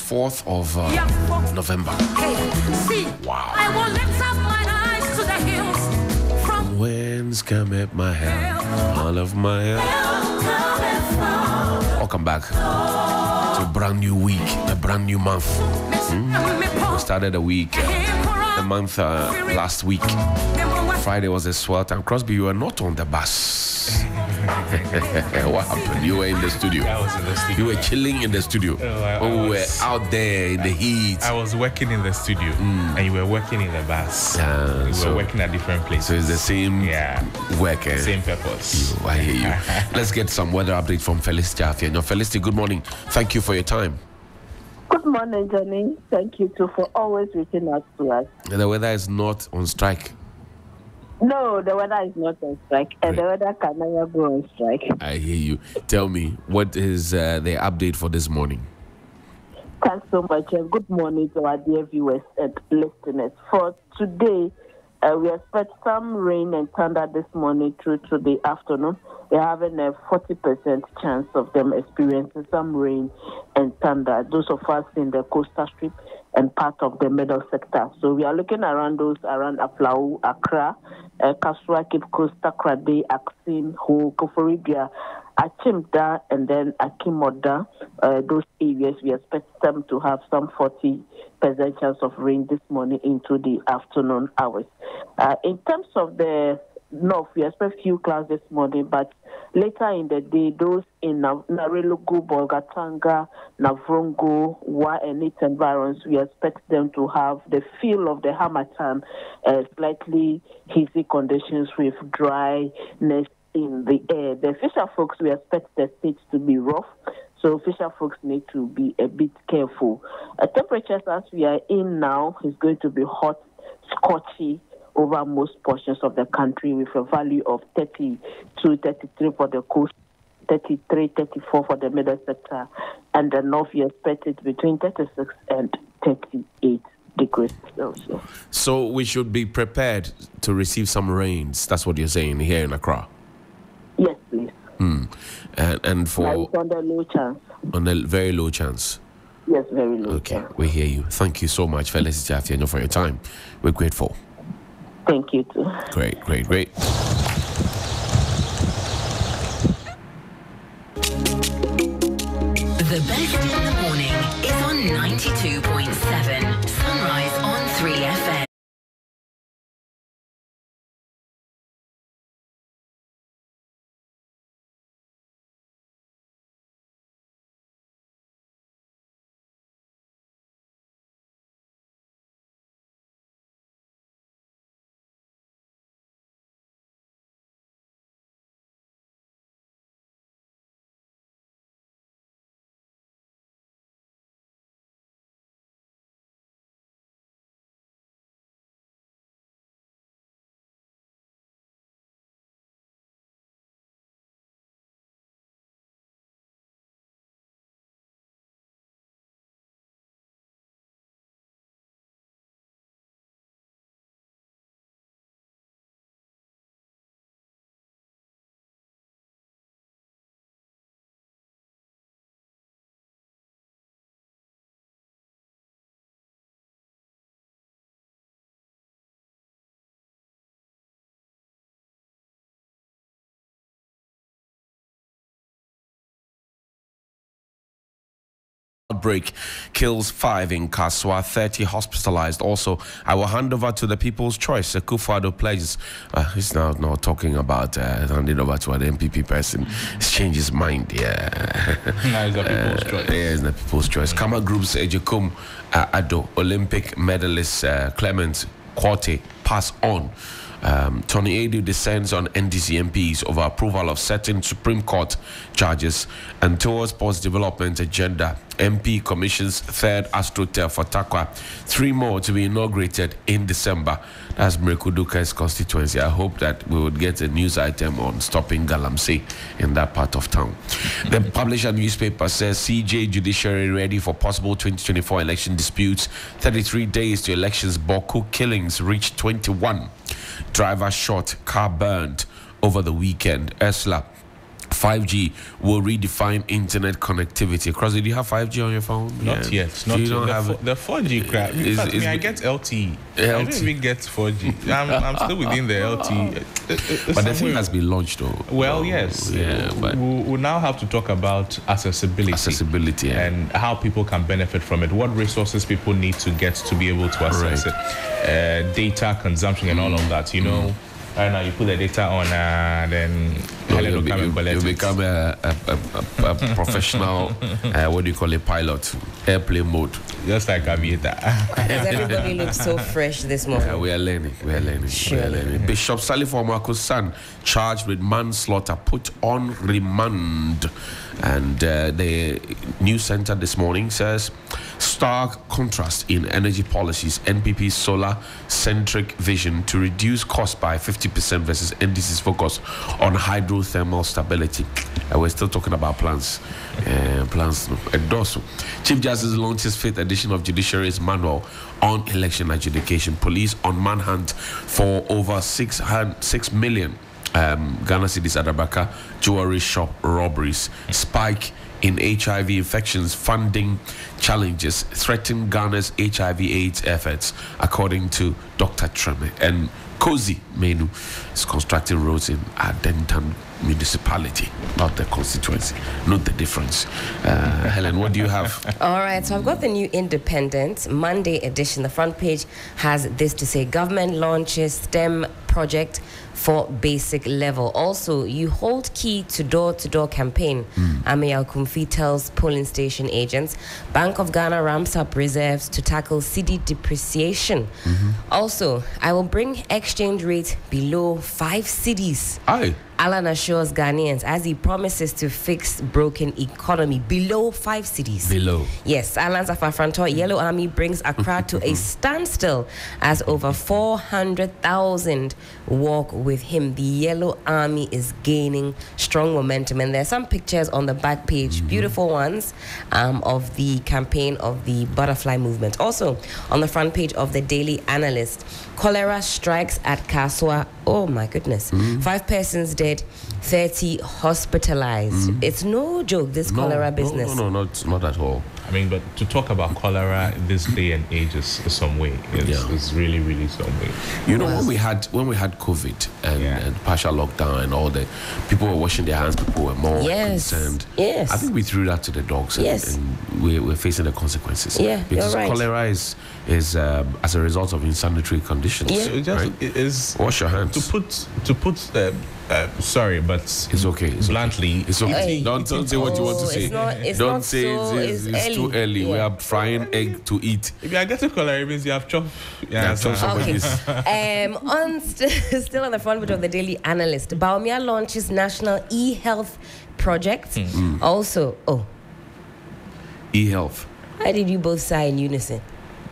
4th of November. Wow. I will lift up mine eyes to the hills. From Whence cometh my help? All of my help. Welcome back to a brand new week, a brand new month. We started the week, the month last week. Friday was a swell time. Crosby, you were not on the bus. What happened? You were in the studio. I was in the studio. You were chilling in the studio. We were out there in the heat. I was working in the studio, and you were working in the bus. We were working at different places. So it's the same work. Same purpose. I hear you. Let's get some weather update from Felicity Appiah-Ampofo. Felicity, good morning. Thank you for your time. Good morning, Johnny. Thank you too for always reaching out to us. The weather is not on strike. No, the weather is not on strike, and the weather can never go on strike. I hear you. Tell me, what is the update for this morning? Thanks so much, and good morning to our dear viewers and listeners. For today, we expect some rain and thunder this morning through to the afternoon. We're having a 40% chance of them experiencing some rain and thunder. Those of us in the coastal strip and part of the middle sector. So we are looking around those around Aflau, Accra, Kasua, Cape Coast, Takrade, Aksin, Ho, Koforidua, Achimda, and then Akimoda. Those areas, we expect them to have some 40% chance of rain this morning into the afternoon hours. In terms of the north, we expect few clouds this morning, but later in the day, those in Narelugu, Bolgatanga, Navrongo, Wa, and its environs, we expect them to have the feel of the Harmattan, slightly hazy conditions with dryness in the air. The fisher folks, we expect the states to be rough, so fisher folks need to be a bit careful. Temperatures as we are in now is going to be hot, scorchy over most portions of the country, with a value of 32, 33 for the coast, 33, 34 for the middle sector, and the north you expect it between 36 and 38 degrees Celsius. So we should be prepared to receive some rains. That's what you're saying here in Accra? Yes, please. And for... It's on the low chance. On a very low chance? Yes, very low Okay, chance. we hear you. Thank you so much, Felicity Appiah-Ampofo, for your time. We're grateful. Thank you, too. Great. the best in the morning is on 92.7 Sunrise on 3FM. Outbreak kills 5 in Kaswa, 30 hospitalized. Also, I will hand over to the People's Choice. Akufo-Addo pledges. He's now talking about handing over to an MPP person. He's changed his mind. Yeah. Now it's the People's Choice. Yeah, it's the People's Choice. Kama Group's Ejekum Addo, Olympic medalist Clement Quarte pass on. Tony Adu descends on NDC MPs over approval of certain Supreme Court charges, and towards post-development agenda, MP commissions third astroturf for Takwa. 3 more to be inaugurated in December. That's Mrekuduka's constituency. I hope that we would get a news item on stopping Galamsey in that part of town. The publisher newspaper says CJ judiciary ready for possible 2024 election disputes. 33 days to elections. Boku killings reach 21. Driver shot, car burned over the weekend. Ursula 5G will redefine internet connectivity. Crosby, do you have 5G on your phone? Not yet. Not you don't yet. have The 4G crap. In fact, I get LTE. I don't even get 4G. I'm still within the LTE. But the thing has been launched, though. Well, yes. Yeah, but we now have to talk about accessibility. Accessibility, yeah. And how people can benefit from it. What resources people need to get to be able to access it. Data consumption and all of that, you know. Right now, you put the data on, then Helen will come and collect you become a professional, what do you call it, pilot, airplane mode. Just like Aviator. Everybody looks so fresh this morning. We are learning. Sure. We are learning. Bishop Salif Omako's son, charged with manslaughter, put on remand. And the news center this morning says, stark contrast in energy policies, NPP's solar-centric vision to reduce costs by 50% versus NDC's focus on hydrothermal stability. We're still talking about plans. Chief Justice launches 5th edition of Judiciary's Manual on Election Adjudication. Police on manhunt for over 6 million Ghana cedis Adabaka jewelry shop robberies. Spike in HIV infections funding challenges threaten Ghana's HIV/AIDS efforts, according to Dr. Treme. And Cozy Menu is constructing roads in Adentan municipality, not the constituency. Note the difference. Helen, what do you have? All right, so I've got the New Independent Monday edition. The front page has this to say: government launches STEM project for basic level. Also, you hold key to door-to-door campaign. Amia Kumfi tells polling station agents. Bank of Ghana ramps up reserves to tackle cedi depreciation. Also, I will bring exchange rate below 5 cedis. Aye. Alan assures Ghanaians as he promises to fix broken economy below 5 cedis. Below. Yes, Alan's Afafranto Yellow Army brings Accra to a standstill as over 400,000 walk with him. The Yellow Army is gaining strong momentum, and there's some pictures on the back page, beautiful ones, of the campaign of the butterfly movement. Also, on the front page of the Daily Analyst, cholera strikes at Kaswa. Oh my goodness. 5 persons dead, 30 hospitalized. It's no joke, this cholera business. No, not at all. I mean, but to talk about cholera this day and age is some way. It's really, really some way. You know, when we had COVID and partial lockdown and all the people were washing their hands, people were more concerned. Yes. I think we threw that to the dogs, and we're facing the consequences. Yeah, because you're right. cholera is as a result of insanitary conditions. Yeah. So it is wash your hands. To put sorry, but it's okay. Bluntly, it's okay. Don't say what you want to say. Don't say it's too early. Yeah. We are frying egg to eat. If you are getting cholera, it means you have chopped. Okay. Still on the front page of the Daily Analyst, Baumia launches national e-health project. Also, E-health. why did you both sigh in unison?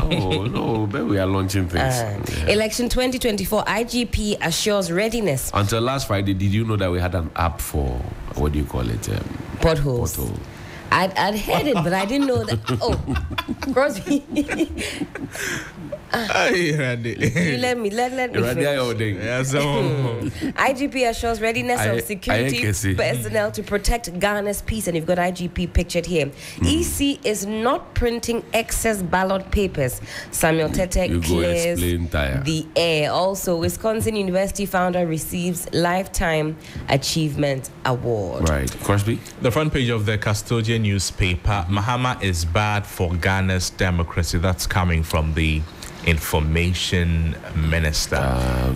Oh no, but we are launching things. Election 2024, IGP assures readiness. Until last Friday, did you know that we had an app for, what do you call it? Potholes. Pothole. I'd heard it, but I didn't know that. Oh, Crosby. Let me finish. IGP assures readiness of security personnel to protect Ghana's peace, and you've got IGP pictured here. EC is not printing excess ballot papers. Samuel Tete clears the air. Also, Wisconsin University founder receives Lifetime Achievement Award. Right. Crosby? The front page of the Custodian newspaper, Mahama is bad for Ghana's democracy. That's coming from the Information Minister.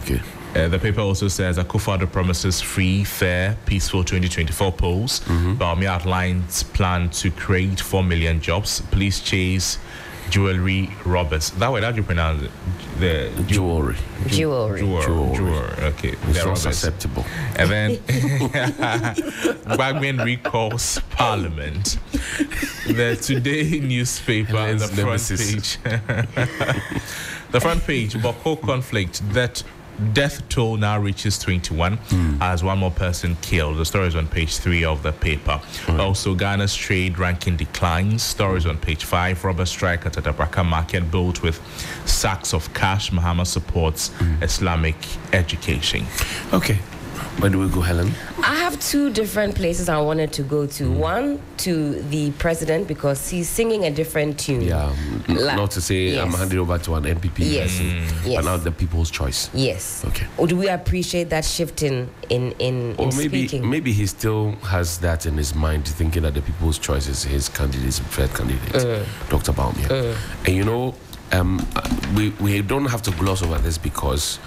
Okay. The paper also says Akufo-Addo promises free, fair, peaceful 2024 polls. Baumia outlines plan to create 4 million jobs. Police chase jewelry robbers. That way, how do you pronounce it? The Jewelry. Okay. It's not susceptible. And then Bagman recalls Parliament. The Today newspaper on the front page. The front page, Boko conflict, that death toll now reaches 21 as one more person killed. The story is on page 3 of the paper. Also, Ghana's trade ranking declines. Stories on page 5. Robber strike at Atabraka market built with sacks of cash. Mahama supports Islamic education. Okay. Where do we go, Helen? I have two different places I wanted to go to. One, to the president, because he's singing a different tune. Yeah, not to say I'm handing over to an MPP. Yes. Yes. But now the people's choice. Yes. Okay. Or do we appreciate that shift in speaking? Maybe he still has that in his mind, thinking that the people's choice is his candidate, his preferred candidate, Dr. Bawumia. And you know, we don't have to gloss over this, because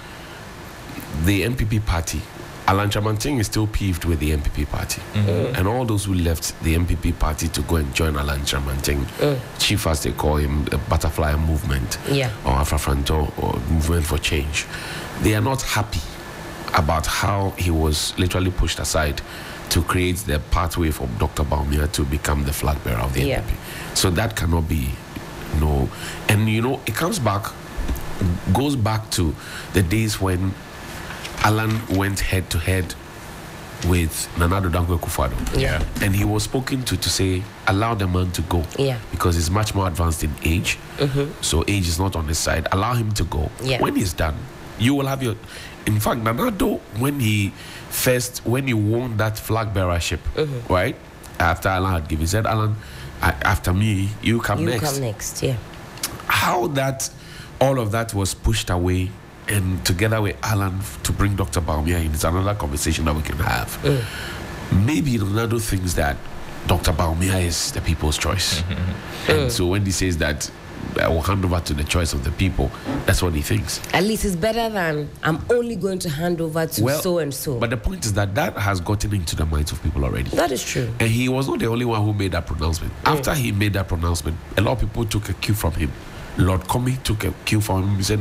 the NPP party, Alan Chamanting is still peeved with the NPP party. And all those who left the NPP party to go and join Alan Chamanting, chief as they call him, the Butterfly Movement, or Afrafranto, or Movement for Change, they are not happy about how he was literally pushed aside to create the pathway for Dr. Bawumia to become the flag bearer of the NPP. So that cannot be, no. And you know, it goes back to the days when Alan went head to head with Nana Addo Dankwa Akufo-Addo. And he was spoken to say, allow the man to go. Because he's much more advanced in age. So age is not on his side. Allow him to go. When he's done, you will have your... In fact, Nana Addo, when he won that flag bearership, right? After Alan had given, he said, Alan, after me, you come next. You come next, How all of that was pushed away, and together with Alan to bring Dr. Bawumia in, is another conversation that we can have. Maybe Ronaldo thinks that Dr. Bawumia is the people's choice. And so when he says that I will hand over to the choice of the people, that's what he thinks. At least it's better than I'm only going to hand over to so and so. But the point is that has gotten into the minds of people already. That is true. And he was not the only one who made that pronouncement. After he made that pronouncement, a lot of people took a cue from him. Lord Comey took a cue from him. He said,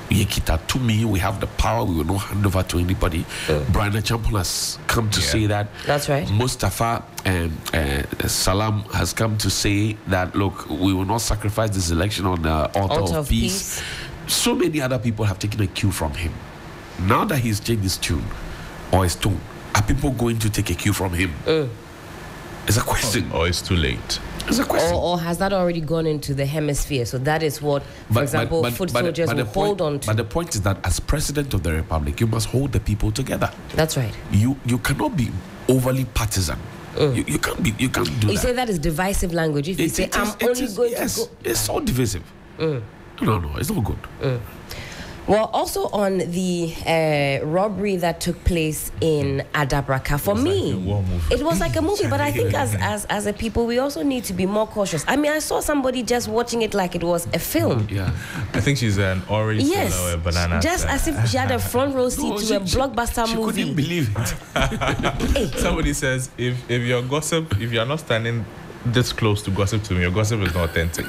Yekita, to me, we have the power. We will not hand over to anybody. Brian Champon has come to say that. That's right. Mustafa Salam has come to say that, look, we will not sacrifice this election on the altar of peace. So many other people have taken a cue from him. Now that he's changed his tune or his tone, are people going to take a cue from him? It's a question. Or it's too late. It's a question. Or has that already gone into the hemisphere? So that is what, for example, foot soldiers will hold on to. But the point is that as president of the republic, you must hold the people together. That's right. You cannot be overly partisan. You can't do that. You say that is divisive language. If you say, I'm only going to go... It's so divisive. No, it's not good. Well, also on the robbery that took place in Adabraka, for me, it was like a movie. But I think as a people, we also need to be more cautious. I mean, I saw somebody just watching it like it was a film. I think she's an orange or a banana. Just as if she had a front row seat to a blockbuster movie. She couldn't believe it. Somebody says, if you're gossip, if you're not standing this close to gossip to me, your gossip is not authentic.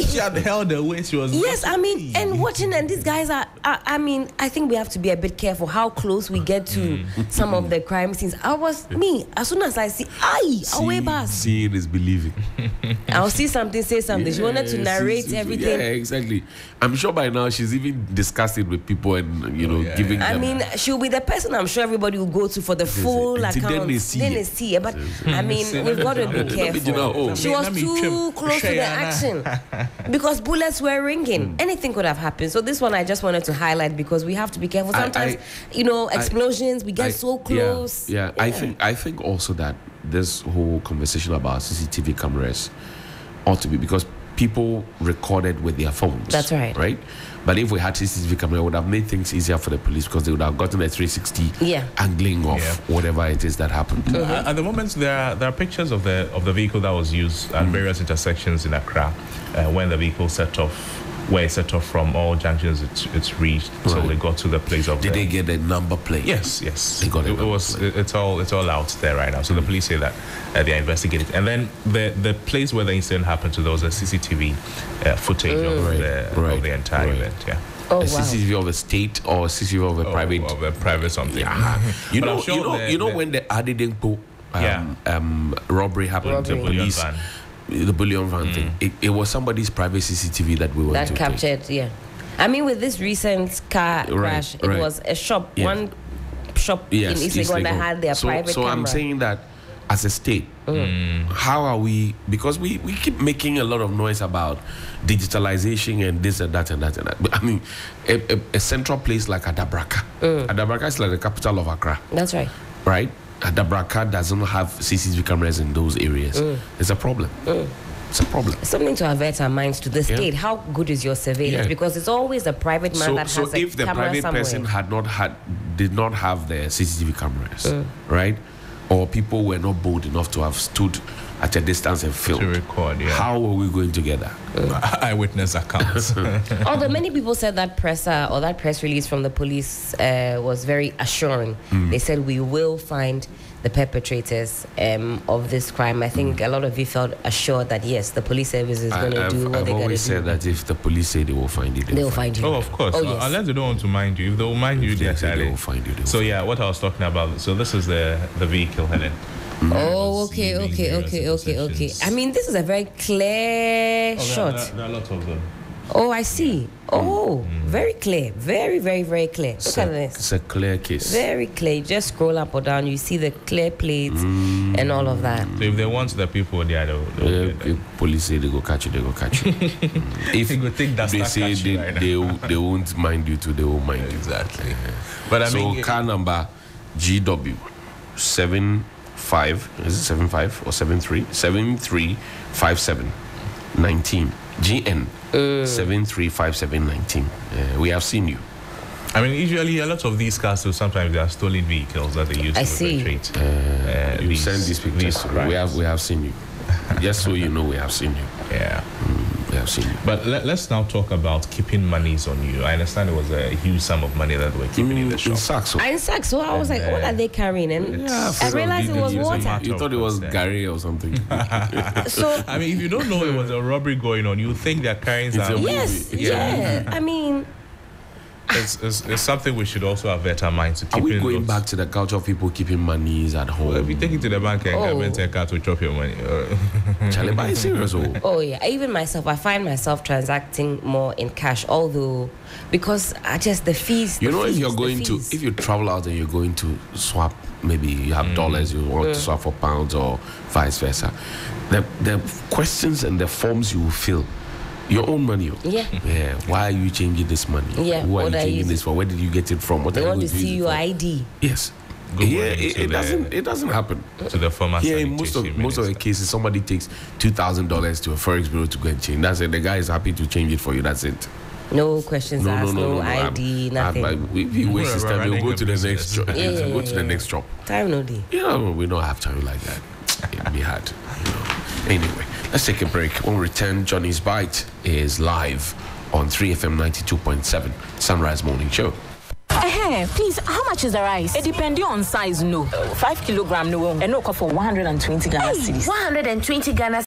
She had held her way. She was and watching, and these guys are I think we have to be a bit careful how close we get to some of the crime scenes. As soon as I see away bus, seeing is believing. I'll see something, say something. She wanted to narrate everything. Yeah, exactly. I'm sure by now she's even discussed it with people and giving them. I mean, she'll be the person I'm sure everybody will go to for the full account. Then they see it. But I mean, we've got to be careful. She was too close to the action because bullets were ringing. Anything could have happened. So this one I just wanted to highlight because we have to be careful. Sometimes, explosions, we get so close. I think also that this whole conversation about CCTV cameras ought to be, because people recorded with their phones. That's right. Right? But if we had CCTV camera, it would have made things easier for the police, because they would have gotten a 360 angling of whatever it is that happened. At the moment, there are pictures of the vehicle that was used at various intersections in Accra when the vehicle set off. Where it set off from all junctions it's reached, so they got to the place of. Did they get a number plate? Yes. They got it. It's all out there right now. So the police say that they are investigating. And then the place where the incident happened to, there was a CCTV footage of the entire event. Yeah. A CCTV of a state or a CCTV of a private? Of a private something. You know when the Adidingpo robbery happened, the police. The bullion van thing. It was somebody's private CCTV that we were that captured. I mean, with this recent car crash, it was a shop, one shop in East Legon that had their private camera. So I'm saying that as a state, how are we? Because we keep making a lot of noise about digitalization and this and that and that and that. But, I mean, a central place like Adabraka. Adabraka is like the capital of Accra. That's right. Right? Adabraka doesn't have CCTV cameras in those areas. It's a problem. It's a problem. Something to avert our minds to the state. How good is your surveillance? Because it's always a private man that has a camera somewhere. So if the private person did not have the CCTV cameras, right? Or people were not bold enough to have stood at a distance and filmed. To record, how are we going together? Eyewitness accounts. Although many people said that press release from the police was very assuring. They said we will find the perpetrators of this crime. I think a lot of you felt assured that yes, the police service is going to do what they're going to do. I've always said that if the police say they will find you, they will find you. Oh, of course. Yes. Unless they don't want to mind you. If they will mind you, they will find you. So yeah, what I was talking about. So this is the vehicle, Helen. Oh, okay. I mean, this is a very clear shot. There are lots of them. Oh, I see. Oh, very clear. Very, very, very clear. Look at this. It's a clear case. Very clear. Just scroll up or down. You see the clear plates and all of that. So if they want the people there, if police say they go catch you, they go catch you. If they say they won't mind you too, they will mind you. Exactly. But I mean, car number GW 75, is it 75 or 73? 7357 19. GN 735719. We have seen you. I mean, usually a lot of these cars, so sometimes they are stolen vehicles that they use to perpetrate. You send these pictures. We have seen you. Just so you know, we have seen you. Yeah. We have seen you. But let's now talk about keeping monies on you. I understand it was a huge sum of money that we're keeping in the shop. In Saxo. In Saxo, I was like, what are they carrying? And I realized it was water. You thought it was Gary or something. So I mean, if you don't know it was a robbery going on, you think they're carrying some. Yes, yeah. I mean, it's something we should also avert our minds to keep. Are we going back to the culture of people keeping monies at home? Well, if you take it to the bank and government take out to chop your money. Charlie, but serious. Oh yeah, even myself, I find myself transacting more in cash, although because I just the fees. You know, if you travel out and you're going to swap, maybe you have dollars, you want to swap for pounds or vice versa. The questions and the forms you will fill. Your own money. Yeah. Why are you changing this money? Yeah. Who are you changing this for? Where did you get it from? What they want to see your ID. Yes. It doesn't happen. To the former. Yeah, in most of the cases, somebody takes $2,000 to a forex bureau to go and change. That's it. The guy is happy to change it for you. That's it. No questions asked. No ID. Nothing. We waste his time. We'll go to the next job. Go to the next job. Time no day. We don't have time like that. It'd be hard. Anyway, let's take a break. When we return, Johnny's Bite is live on 3FM 92.7 Sunrise Morning Show. Please, how much is the rice? It depends on size, no. 5 kilogram, no. And no for 120 Ghana cedis. 120 Ghana